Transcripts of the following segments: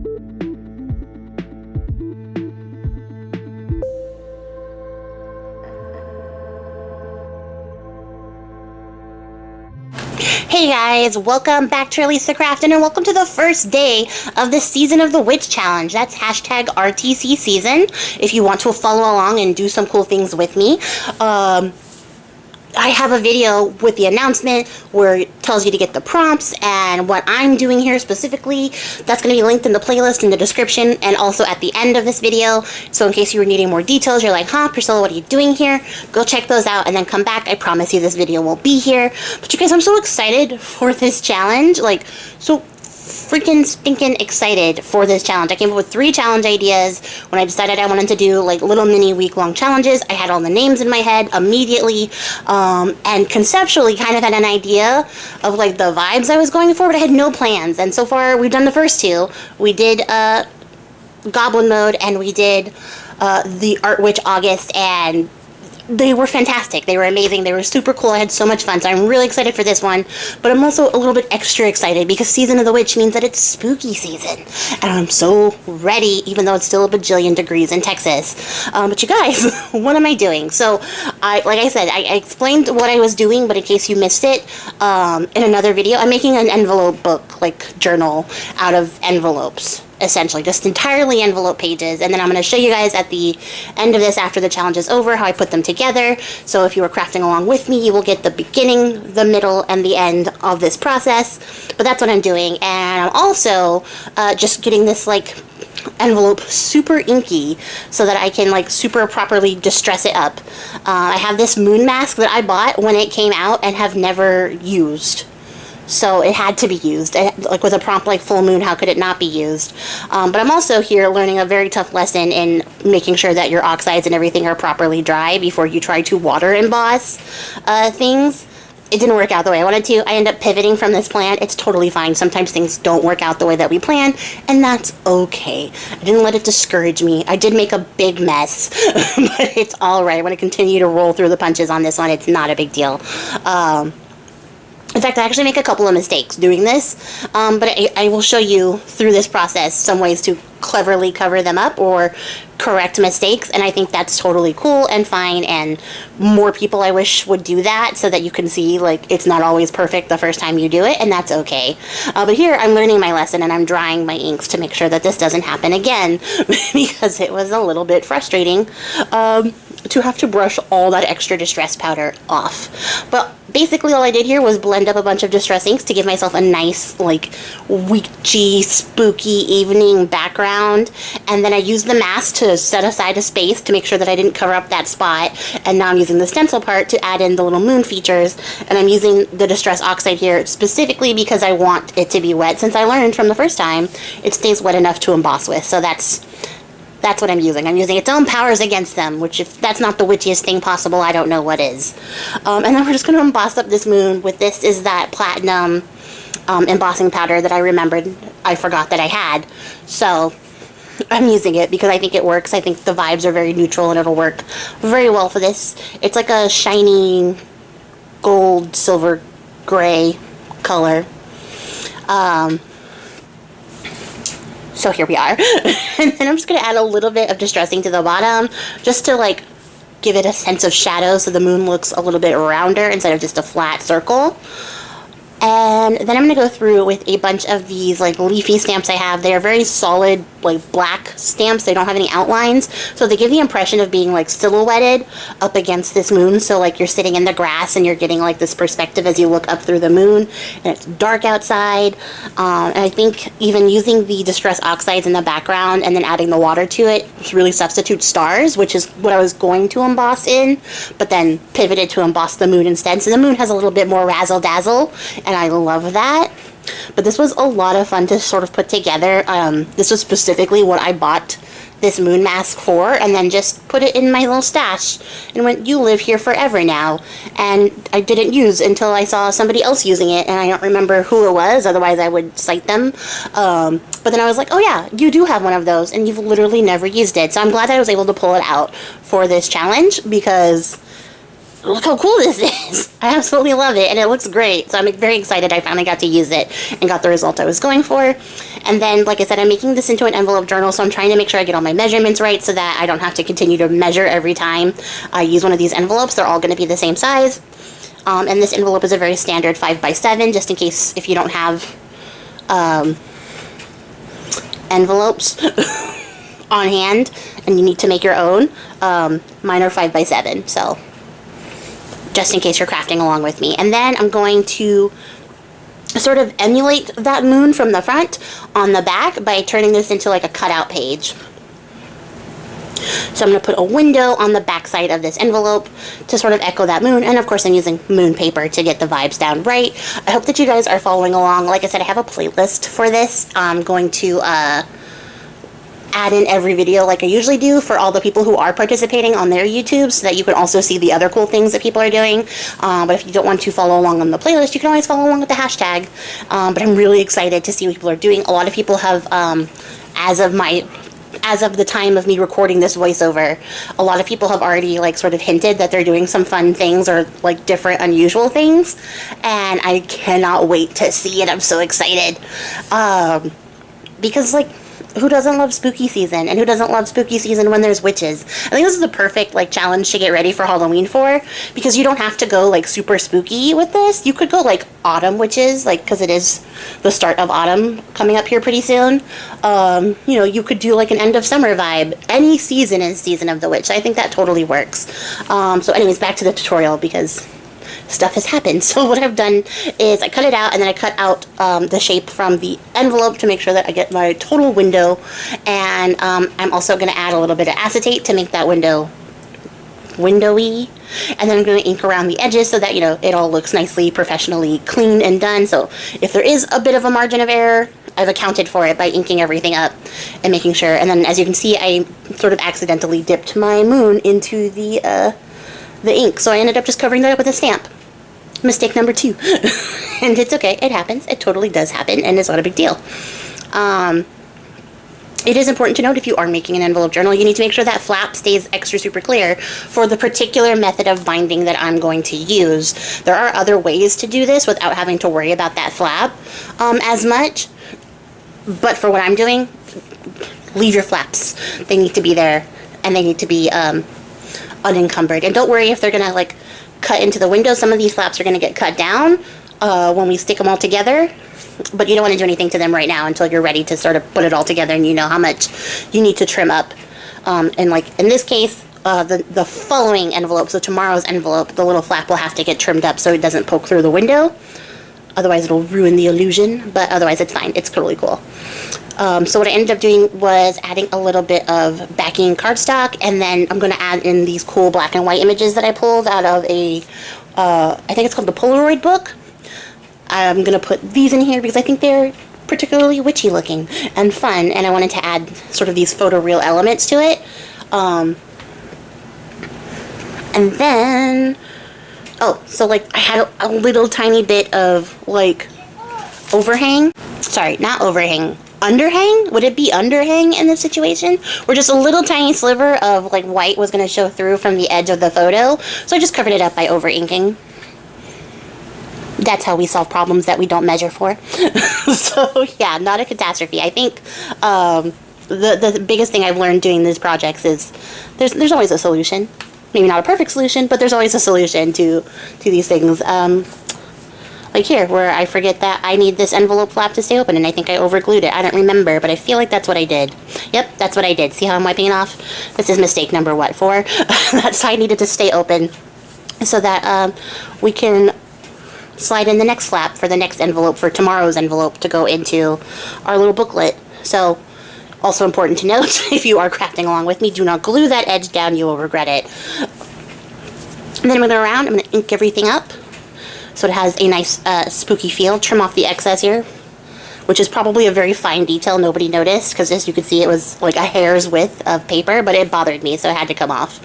Hey guys, welcome back to releasethecraftin and welcome to the first day of the season of the Witch Challenge. That's hashtag rtcseason if you want to follow along and do some cool things with me. I have a video with the announcement where it tells you to get the prompts and what I'm doing here specifically. That's going to be linked in the playlist in the description and also at the end of this video. So in case you were needing more details, you're like, huh, Priscilla, what are you doing here? Go check those out and then come back. I promise you this video will be here. But you guys, I'm so excited for this challenge. Like, so freaking stinking excited for this challenge. I came up with 3 challenge ideas when I decided I wanted to do like little mini week-long challenges. I had all the names in my head immediately, and conceptually kind of had an idea of like the vibes I was going for, but I had no plans. And so far we've done the first 2. We did Goblin mode and we did the Art Witch August, and they were fantastic. They were amazing. They were super cool. I had so much fun. So I'm really excited for this one. But I'm also a little bit extra excited because Season of the Witch means that it's spooky season. And I'm so ready, even though it's still a bajillion degrees in Texas. But you guys, what am I doing? So, like I said, I explained what I was doing, but in case you missed it, in another video, I'm making an envelope book, like journal, out of envelopes. Essentially, just entirely envelope pages, and then I'm going to show you guys at the end of this, after the challenge is over, how I put them together. So if you were crafting along with me, you will get the beginning, the middle, and the end of this process. But that's what I'm doing, and I'm also just getting this like envelope super inky so that I can like super properly distress it up. I have this moon mask that I bought when it came out and have never used. So it had to be used. Like with a prompt like full moon, how could it not be used? But I'm also here learning a very tough lesson in making sure that your oxides and everything are properly dry before you try to water emboss things. It didn't work out the way I wanted to. I ended up pivoting from this plan. It's totally fine. Sometimes things don't work out the way that we plan, and that's okay. I didn't let it discourage me. I did make a big mess, but it's all right. I'm going to continue to roll through the punches on this one. It's not a big deal. In fact, I actually make a couple of mistakes doing this, but I will show you through this process some ways to cleverly cover them up or correct mistakes, and I think that's totally cool and fine, and more people I wish would do that so that you can see like it's not always perfect the first time you do it, and that's okay. But here I'm learning my lesson and I'm drying my inks to make sure that this doesn't happen again because it was a little bit frustrating to have to brush all that extra distress powder off. But basically all I did here was blend up a bunch of distress inks to give myself a nice like witchy spooky evening background, and then I used the mask to set aside a space to make sure that I didn't cover up that spot, and now I'm using the stencil part to add in the little moon features, and I'm using the distress oxide here specifically because I want it to be wet, since I learned from the first time it stays wet enough to emboss with. So that's what I'm using. I'm using its own powers against them, which if that's not the witchiest thing possible, I don't know what is. And then we're just going to emboss up this moon with this is that platinum embossing powder that I remembered I forgot that I had. So I'm using it because I think it works. I think the vibes are very neutral and it'll work very well for this. It's like a shiny gold, silver, gray color. So here we are. And then I'm just going to add a little bit of distressing to the bottom just to like give it a sense of shadow so the moon looks a little bit rounder instead of just a flat circle. And then I'm going to go through with a bunch of these like leafy stamps I have. They are very solid, like black stamps. They don't have any outlines. So they give the impression of being like silhouetted up against this moon. So like you're sitting in the grass and you're getting like this perspective as you look up through the moon. And it's dark outside. And I think even using the distress oxides in the background and then adding the water to it really substitutes stars, which is what I was going to emboss in, but then pivoted to emboss the moon instead. So the moon has a little bit more razzle dazzle, and I love that. But this was a lot of fun to sort of put together. This was specifically what I bought this moon mask for, and then just put it in my little stash and went, you live here forever now. And I didn't use until I saw somebody else using it, and I don't remember who it was, otherwise I would cite them. But then I was like, oh yeah, you do have one of those and you've literally never used it. So I'm glad I was able to pull it out for this challenge because look how cool this is. I absolutely love it, and it looks great. So I'm very excited I finally got to use it and got the result I was going for. And then, like I said, I'm making this into an envelope journal, so I'm trying to make sure I get all my measurements right so that I don't have to continue to measure every time I use one of these envelopes. They're all going to be the same size. And this envelope is a very standard 5x7, just in case if you don't have envelopes on hand and you need to make your own. Mine are 5x7, so just in case you're crafting along with me. And then I'm going to sort of emulate that moon from the front on the back by turning this into like a cutout page. So I'm going to put a window on the back side of this envelope to sort of echo that moon. And of course I'm using moon paper to get the vibes down right. I hope that you guys are following along. Like I said, I have a playlist for this. I'm going to add in every video like I usually do for all the people who are participating on their YouTube, so that you can also see the other cool things that people are doing. But if you don't want to follow along on the playlist, you can always follow along with the hashtag. But I'm really excited to see what people are doing. A lot of people have, as of the time of me recording this voiceover, a lot of people have already like sort of hinted that they're doing some fun things or like different unusual things, and I cannot wait to see it. I'm so excited. Because like, who doesn't love spooky season, and who doesn't love spooky season when there's witches? I think this is the perfect like challenge to get ready for Halloween for, because you don't have to go like super spooky with this. You could go like autumn witches, like, because it is the start of autumn coming up here pretty soon. You know, you could do like an end of summer vibe. Any season is season of the witch. I think that totally works. So anyways, back to the tutorial, because stuff has happened. So what I've done is I cut it out, and then I cut out the shape from the envelope to make sure that I get my total window. And I'm also going to add a little bit of acetate to make that window windowy. And then I'm going to ink around the edges so that, you know, it all looks nicely, professionally clean and done. So if there is a bit of a margin of error, I've accounted for it by inking everything up and making sure. And then as you can see, I sort of accidentally dipped my moon into the ink, so I ended up just covering that up with a stamp. Mistake number 2. And it's okay, it happens. It totally does happen, and it's not a big deal. It is important to note, if you are making an envelope journal, you need to make sure that flap stays extra super clear for the particular method of binding that I'm going to use. There are other ways to do this without having to worry about that flap as much, but for what I'm doing, leave your flaps. They need to be there, and they need to be unencumbered. And don't worry if they're gonna like cut into the window. Some of these flaps are gonna get cut down when we stick them all together, but you don't want to do anything to them right now until you're ready to sort of put it all together and you know how much you need to trim up. And like in this case, the following envelope, so tomorrow's envelope, the little flap will have to get trimmed up so it doesn't poke through the window. Otherwise it'll ruin the illusion, but otherwise it's fine. It's totally cool. So what I ended up doing was adding a little bit of backing cardstock, and then I'm going to add in these cool black and white images that I pulled out of a, I think it's called the Polaroid book. I'm going to put these in here because I think they're particularly witchy looking and fun, and I wanted to add sort of these photoreal elements to it. And then, oh, so like I had a little tiny bit of like overhang. Sorry, not overhang. Underhang? Would it be underhang in this situation? Where just a little tiny sliver of like white was going to show through from the edge of the photo. So I just covered it up by over inking. That's how we solve problems that we don't measure for. So yeah, not a catastrophe. I think the biggest thing I've learned doing these projects is there's always a solution. Maybe not a perfect solution, but there's always a solution to these things. Like here, where I forget that I need this envelope flap to stay open, and I think I overglued it. I don't remember, but I feel like that's what I did. Yep, that's what I did. See how I'm wiping it off? This is mistake number, what, 4? That side needed to stay open so that we can slide in the next flap for the next envelope, for tomorrow's envelope, to go into our little booklet. So, also important to note, if you are crafting along with me, do not glue that edge down. You will regret it. And then I'm going to go around, I'm going to ink everything up so it has a nice spooky feel. Trim off the excess here, which is probably a very fine detail nobody noticed, because as you can see, it was like a hair's width of paper, but it bothered me, so it had to come off.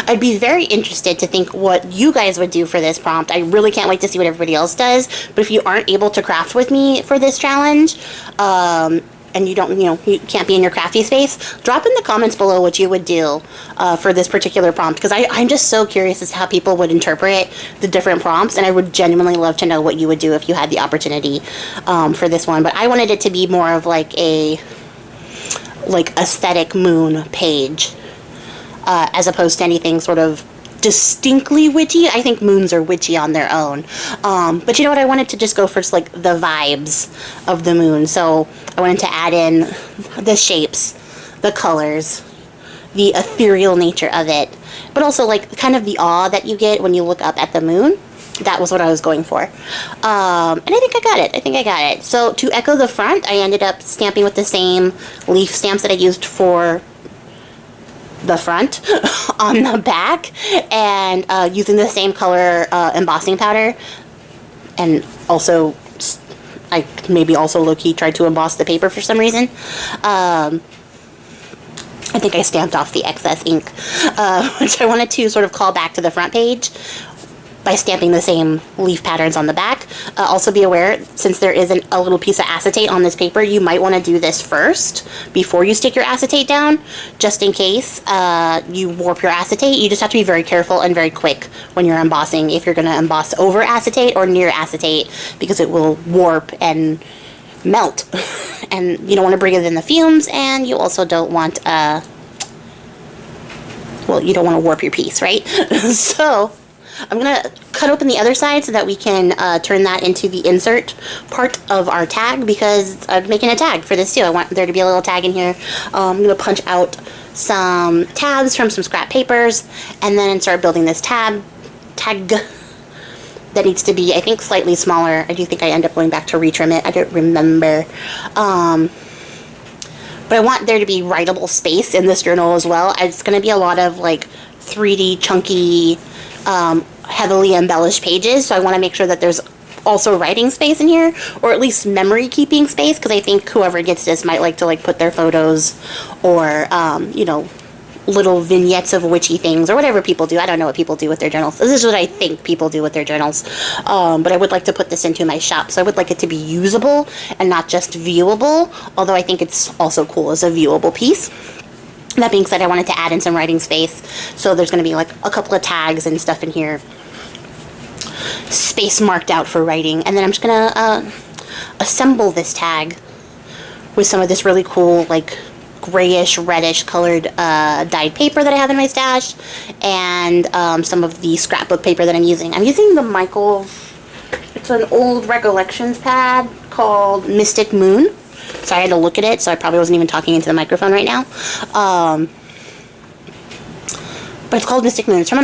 I'd be very interested to think what you guys would do for this prompt. I really can't wait to see what everybody else does. But if you aren't able to craft with me for this challenge, and you don't, you can't be in your crafty space, drop in the comments below what you would do for this particular prompt, because I'm just so curious as to how people would interpret the different prompts, and I would genuinely love to know what you would do if you had the opportunity for this one. But I wanted it to be more of like a aesthetic moon page, as opposed to anything sort of distinctly witchy. I think moons are witchy on their own. But you know what? I wanted to just go for just like the vibes of the moon. So I wanted to add in the shapes, the colors, the ethereal nature of it, but also like kind of the awe that you get when you look up at the moon. That was what I was going for. And I think I got it. So to echo the front, I ended up stamping with the same leaf stamps that I used for the front on the back, and using the same color embossing powder. And also, I maybe also low-key tried to emboss the paper for some reason. I think I stamped off the excess ink, which I wanted to sort of call back to the front page by stamping the same leaf patterns on the back. Also be aware, since there is a little piece of acetate on this paper, you might want to do this first before you stick your acetate down, just in case you warp your acetate. You just have to be very careful and very quick when you're embossing if you're going to emboss over acetate or near acetate, because it will warp and melt. And you don't want to bring it in the fumes, and you also don't want, well, you don't want to warp your piece, right? So I'm going to cut open the other side so that we can turn that into the insert part of our tag, because I'm making a tag for this too. I want there to be a little tag in here. I'm going to punch out some tabs from some scrap papers, and then start building this tag that needs to be, I think, slightly smaller. I do think I end up going back to retrim it. I don't remember. But I want there to be writable space in this journal as well. It's going to be a lot of like 3D chunky, heavily embellished pages, so I want to make sure that there's also writing space in here, or at least memory keeping space, because I think whoever gets this might like to like put their photos or little vignettes of witchy things, or whatever people do. I don't know what people do with their journals. This is what I think people do with their journals. But I would like to put this into my shop, so I would like it to be usable and not just viewable, although I think it's also cool as a viewable piece. That being said, I wanted to add in some writing space, so there's going to be like a couple of tags and stuff in here, space marked out for writing. And then I'm just going to assemble this tag with some of this really cool like grayish reddish colored dyed paper that I have in my stash, and some of the scrapbook paper that I'm using. I'm using the Michaels, it's an old Recollections pad called Mystic Moon. So I had to look at it, so I probably wasn't even talking into the microphone right now. But it's called Mystic Moon. It's from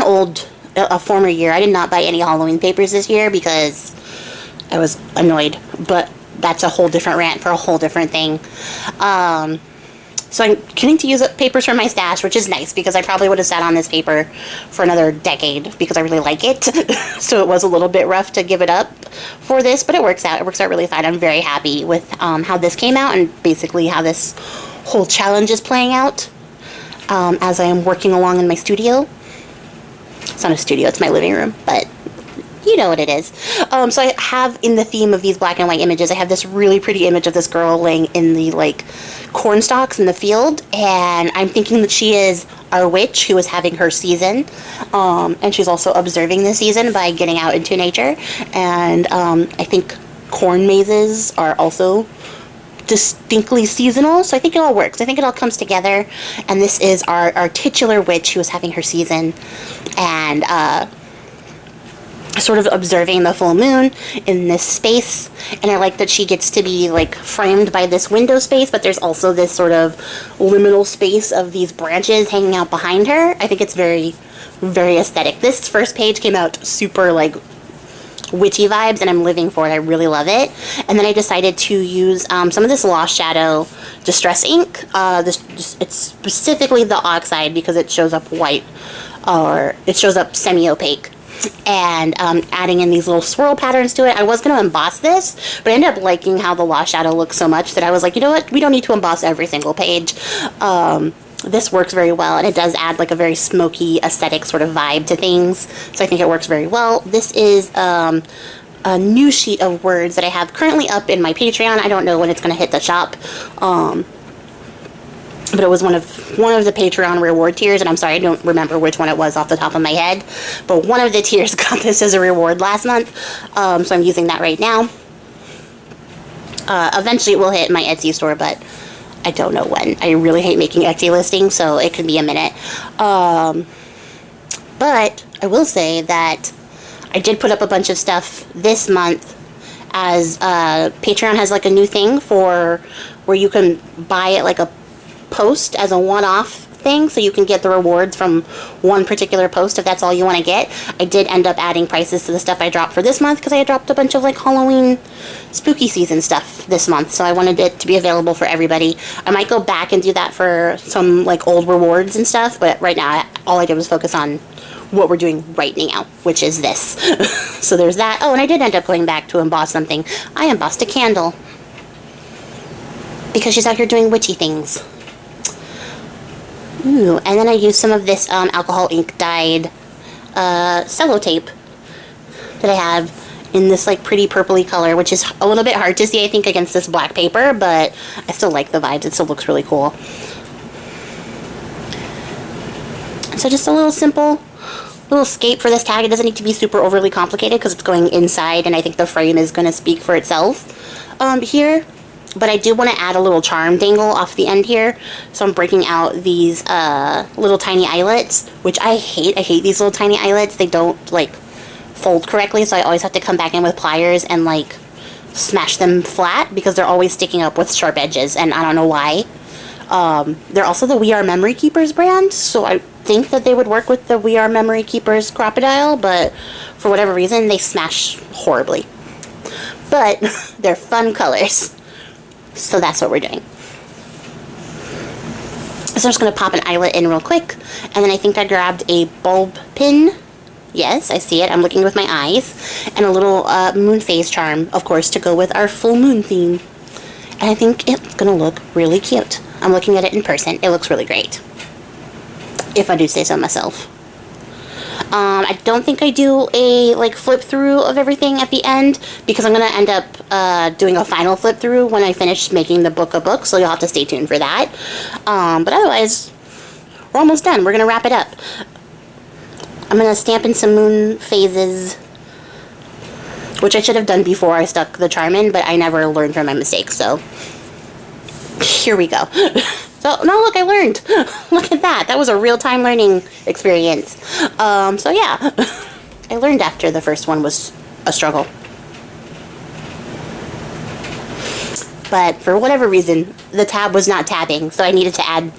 a former year. I did not buy any Halloween papers this year because I was annoyed. But that's a whole different rant for a whole different thing. So I'm getting to use up papers from my stash, which is nice, because I probably would have sat on this paper for another decade because I really like it. So it was a little bit rough to give it up for this, but it works out. It works out really fine. I'm very happy with how this came out, and basically how this whole challenge is playing out as I am working along in my studio. It's not a studio, it's my living room, but you know what it is. So I have, in the theme of these black and white images, I have this really pretty image of this girl laying in the like corn stalks in the field, and I'm thinking that she is our witch who is having her season, and she's also observing the season by getting out into nature. And I think corn mazes are also distinctly seasonal, so I think it all works. I think it all comes together, and this is our titular witch who is having her season, and sort of observing the full moon in this space. And I like that she gets to be like framed by this window space, but there's also this sort of liminal space of these branches hanging out behind her. I think it's very, very aesthetic. This first page came out super like witchy vibes, and I'm living for it. I really love it. And then I decided to use some of this Lost Shadow Distress ink. It's specifically the oxide, because it shows up white, or it shows up semi-opaque. And adding in these little swirl patterns to it. I was going to emboss this, but I ended up liking how the Lost Shadow looks so much that I was like, you know what, we don't need to emboss every single page. This works very well, and it does add like a very smoky aesthetic sort of vibe to things, so I think it works very well. This is a new sheet of words that I have currently up in my Patreon. I don't know when it's going to hit the shop. But it was one of the Patreon reward tiers, and I'm sorry, I don't remember which one it was off the top of my head. But one of the tiers got this as a reward last month, so I'm using that right now. Eventually it will hit my Etsy store, but I don't know when. I really hate making Etsy listings, so it could be a minute. But I will say that I did put up a bunch of stuff this month, as Patreon has like a new thing for where you can buy it like a post as a one-off thing, so you can get the rewards from one particular post if that's all you want to get. I did end up adding prices to the stuff I dropped for this month because I had dropped a bunch of like Halloween spooky season stuff this month, so I wanted it to be available for everybody. I might go back and do that for some like old rewards and stuff, but right now all I did was focus on what we're doing right now, which is this. So there's that. Oh, and I did end up going back to emboss something. I embossed a candle because she's out here doing witchy things. Ooh, and then I used some of this alcohol ink dyed sellotape that I have in this like pretty purpley color, which is a little bit hard to see, I think, against this black paper, but I still like the vibes. It still looks really cool. So just a little simple little scape for this tag. It doesn't need to be super overly complicated because it's going inside, and I think the frame is going to speak for itself here. But I do want to add a little charm dangle off the end here. So I'm breaking out these little tiny eyelets, which I hate. I hate these little tiny eyelets. They don't, like, fold correctly, so I always have to come back in with pliers and, like, smash them flat because they're always sticking up with sharp edges, and I don't know why. They're also the We Are Memory Keepers brand, so I think that they would work with the We Are Memory Keepers crocodile, but for whatever reason, they smash horribly. But they're fun colors. So that's what we're doing. So I'm just going to pop an eyelet in real quick. And then I think I grabbed a bulb pin. Yes, I see it. I'm looking with my eyes. And a little moon phase charm, of course, to go with our full moon theme. And I think it's going to look really cute. I'm looking at it in person. It looks really great, if I do say so myself. I don't think I do a like flip through of everything at the end because I'm going to end up doing a final flip through when I finish making the book of books, so you'll have to stay tuned for that. But otherwise, we're almost done. We're going to wrap it up. I'm going to stamp in some moon phases, which I should have done before I stuck the charm in, but I never learned from my mistakes, so here we go. So, no, look, I learned. Look at that. That was a real-time learning experience. So, yeah. I learned after the first one was a struggle. But for whatever reason, the tab was not tabbing, so I needed to add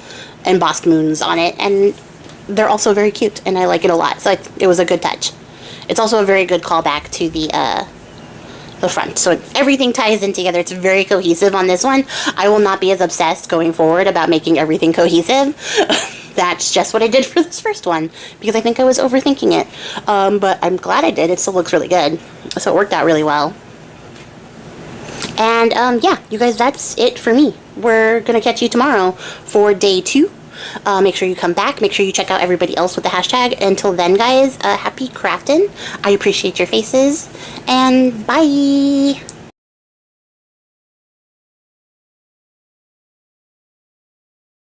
embossed moons on it. And they're also very cute, and I like it a lot. So it was a good touch. It's also a very good callback to the front, so everything ties in together. It's very cohesive on this one. I will not be as obsessed going forward about making everything cohesive. That's just what I did for this first one because I think I was overthinking it, but I'm glad I did. It still looks really good, so it worked out really well. And yeah, you guys, that's it for me. We're gonna catch you tomorrow for day 2. Make sure you come back. Make sure you check out everybody else with the hashtag. Until then, guys, happy crafting. I appreciate your faces, and bye.